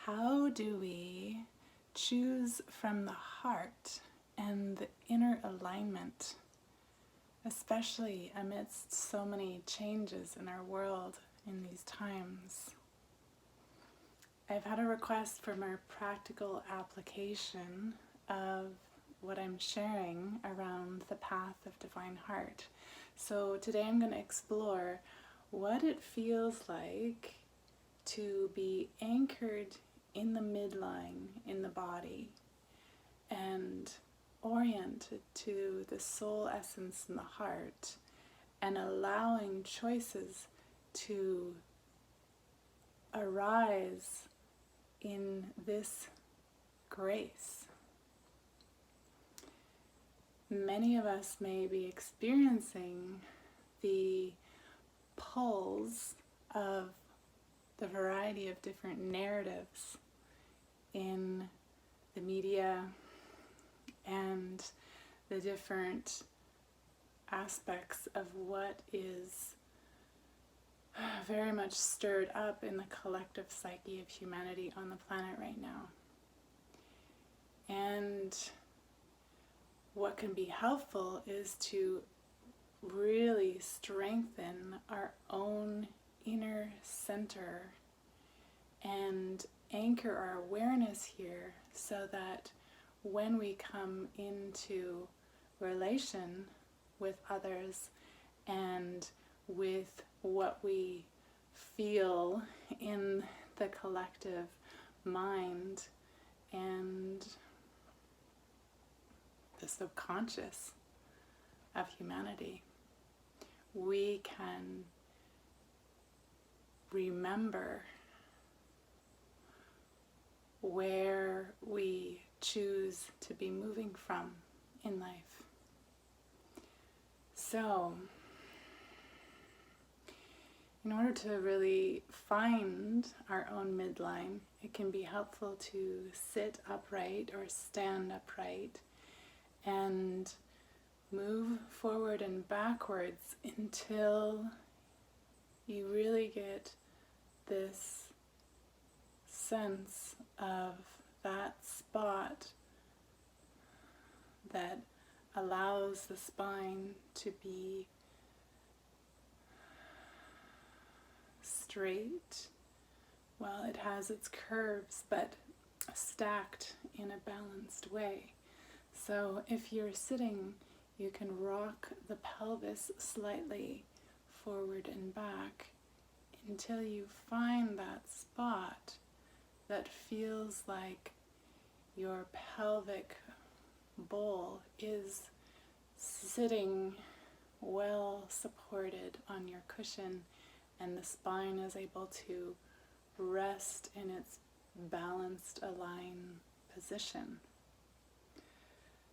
How do we choose from the heart and the inner alignment, especially amidst so many changes in our world in these times? I've had a request for more practical application of what I'm sharing around the path of Divine Heart. So today I'm going to explore what it feels like to be anchored in the midline in the body and oriented to the soul essence in the heart, and allowing choices to arise in this grace. Many of us may be experiencing the pulls of the variety of different narratives in the media and the different aspects of what is very much stirred up in the collective psyche of humanity on the planet right now. And what can be helpful is to really strengthen our own inner center and anchor our awareness here, so that when we come into relation with others and with what we feel in the collective mind and the subconscious of humanity, we can remember where we choose to be moving from in life. So, in order to really find our own midline, it can be helpful to sit upright or stand upright and move forward and backwards until you really get this sense of that spot that allows the spine to be straight while it has its curves, but stacked in a balanced way. So if you're sitting, you can rock the pelvis slightly forward and back until you find that spot that feels like your pelvic bowl is sitting well supported on your cushion, and the spine is able to rest in its balanced, aligned position.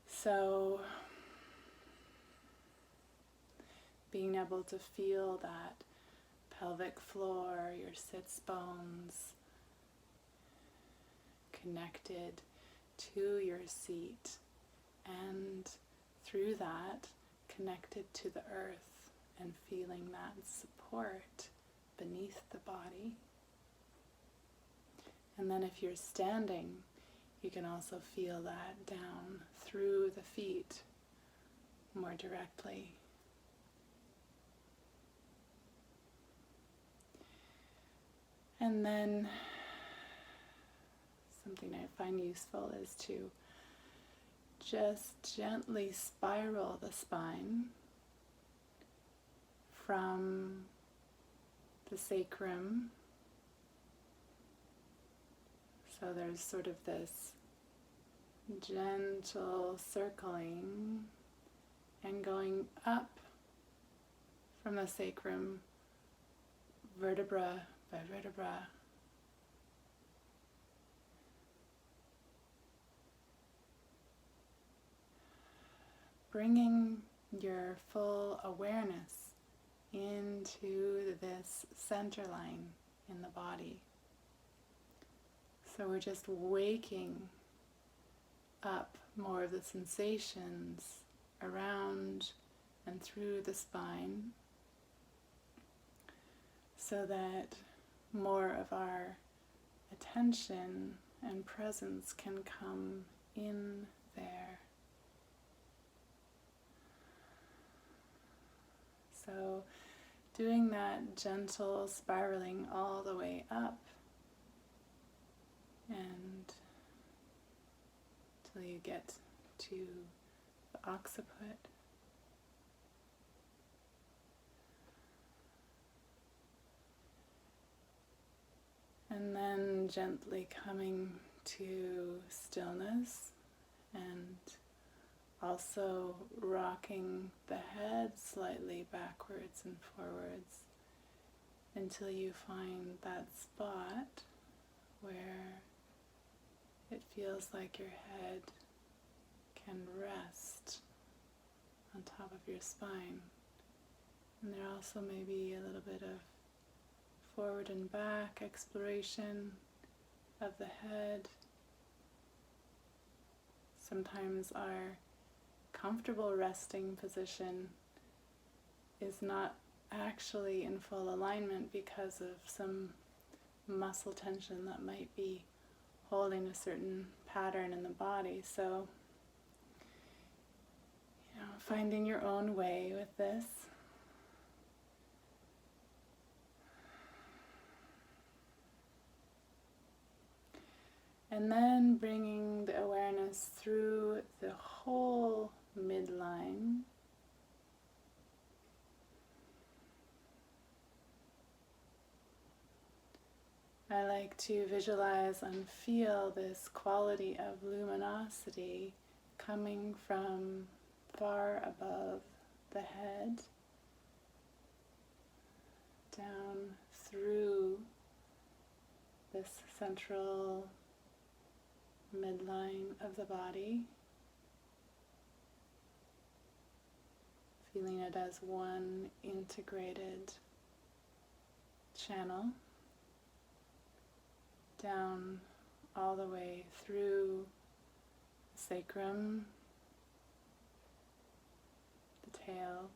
So, being able to feel that pelvic floor, your sits bones connected to your seat, and through that connected to the earth, and feeling that support beneath the body. And then if you're standing, you can also feel that down through the feet more directly. And then something I find useful is to just gently spiral the spine from the sacrum. So there's sort of this gentle circling and going up from the sacrum, vertebra by vertebra, bringing your full awareness into this center line in the body. So we're just waking up more of the sensations around and through the spine, so that more of our attention and presence can come in there. So doing that gentle spiraling all the way up and till you get to the occiput. And then gently coming to stillness and also rocking the head slightly backwards and forwards until you find that spot where it feels like your head can rest on top of your spine. And there also may be a little bit of forward and back exploration of the head. Sometimes our comfortable resting position is not actually in full alignment because of some muscle tension that might be holding a certain pattern in the body. So, finding your own way with this. And then bringing the awareness through the whole midline. I like to visualize and feel this quality of luminosity coming from far above the head, down through this central midline of the body, feeling it as one integrated channel, down all the way through the sacrum, the tail,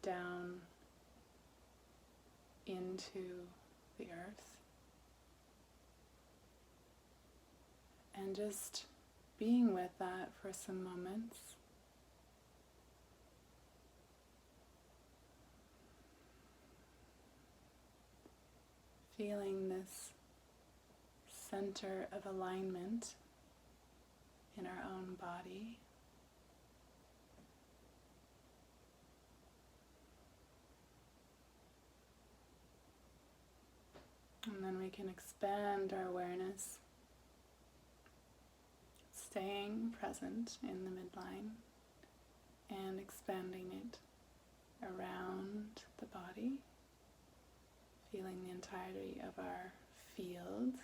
down into the earth. And just being with that for some moments. Feeling this center of alignment in our own body. And then we can expand our awareness, staying present in the midline and expanding it around the body, feeling the entirety of our field,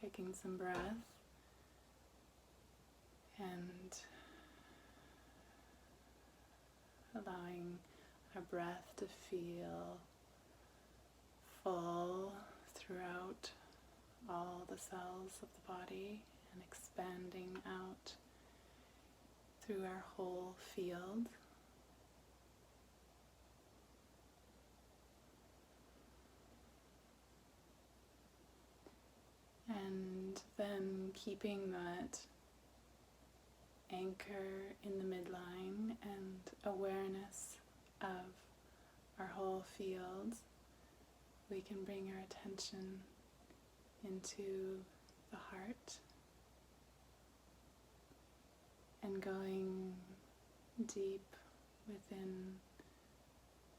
taking some breath and allowing our breath to feel full throughout all the cells of the body and expanding out through our whole field. And then keeping that anchor in the midline and awareness of our whole field, we can bring our attention into the heart and going deep within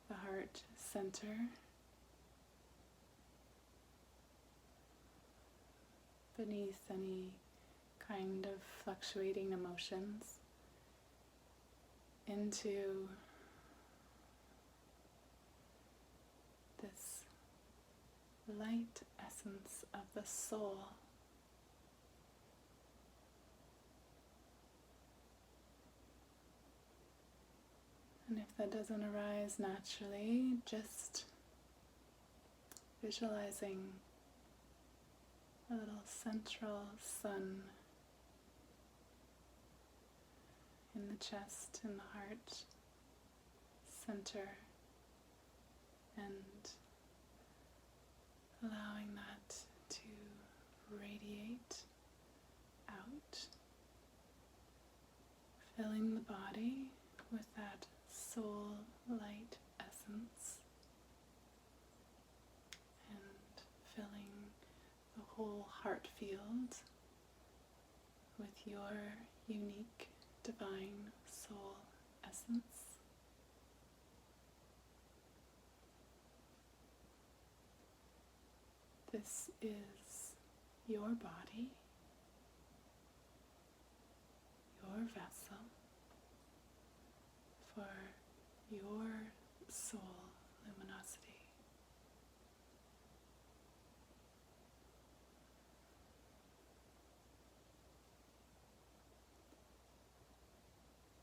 the heart center, beneath any kind of fluctuating emotions, into this light essence of the soul. And if that doesn't arise naturally, just visualizing a little central sun in the chest, in the heart center, and filling the body with that soul light essence and filling the whole heart field with your unique divine soul essence. This is your body, your vessel for your soul luminosity.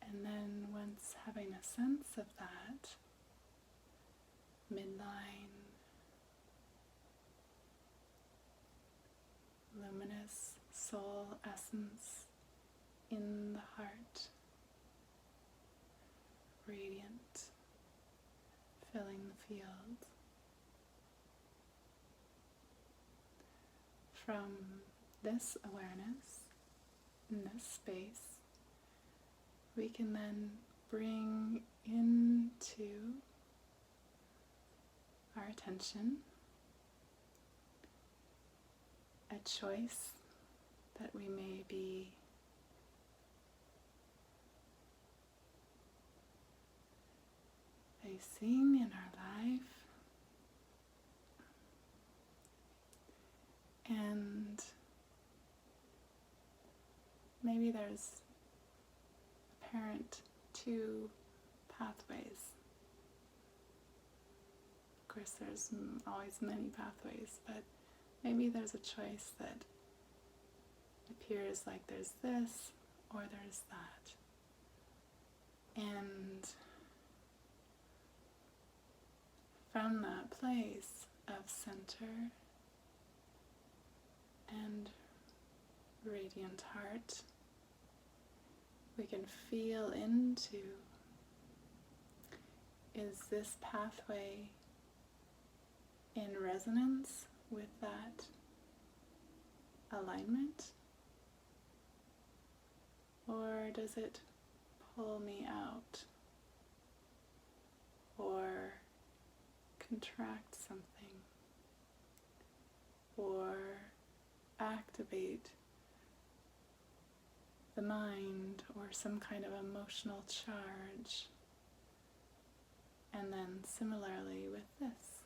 And then once having a sense of that, midline, luminous soul essence in the heart, radiant, filling the field. From this awareness, in this space, we can then bring into our attention a choice that we may be facing in our life, and maybe there's apparent two pathways. Of course, there's always many pathways, but maybe there's a choice that appears like there's this or there's that. And from that place of center and radiant heart, we can feel into, is this pathway in resonance with that alignment? Or does it pull me out or contract something or activate the mind or some kind of emotional charge? And then similarly with this,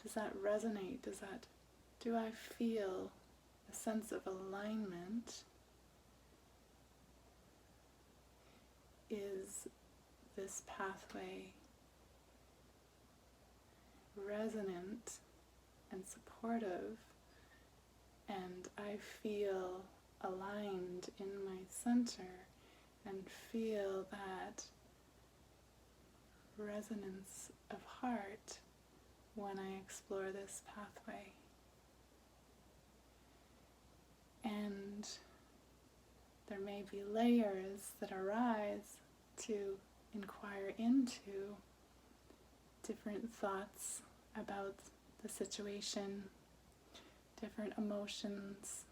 does that resonate? Do I feel a sense of alignment? Is this pathway resonant and supportive, and I feel aligned in my center and feel that resonance of heart when I explore this pathway? And there may be layers that arise to inquire into different thoughts about the situation, different emotions,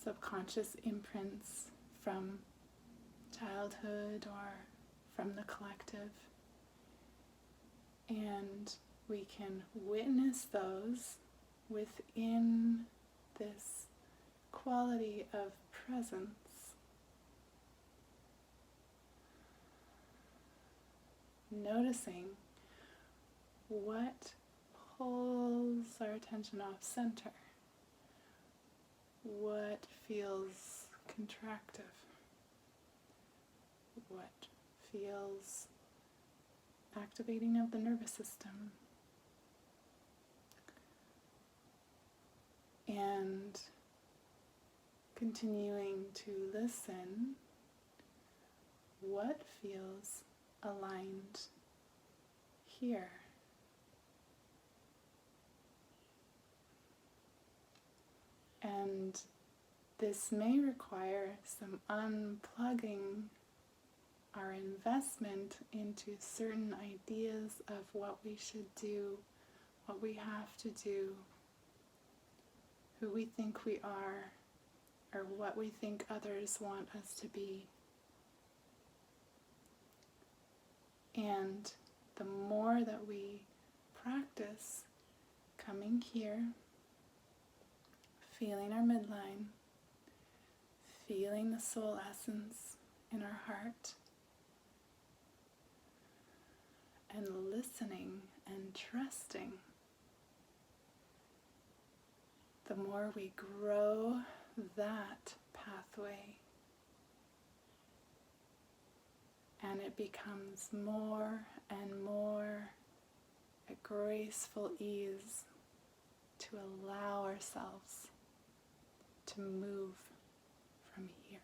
subconscious imprints from childhood or from the collective. And we can witness those within this quality of presence. Noticing what pulls our attention off center, what feels contractive, what feels activating of the nervous system, and continuing to listen, what feels aligned here. And this may require some unplugging our investment into certain ideas of what we should do, what we have to do, who we think we are, or what we think others want us to be. And the more that we practice coming here, feeling our midline, feeling the soul essence in our heart, and listening and trusting, the more we grow that pathway, and it becomes more and more a graceful ease to allow ourselves to move from here.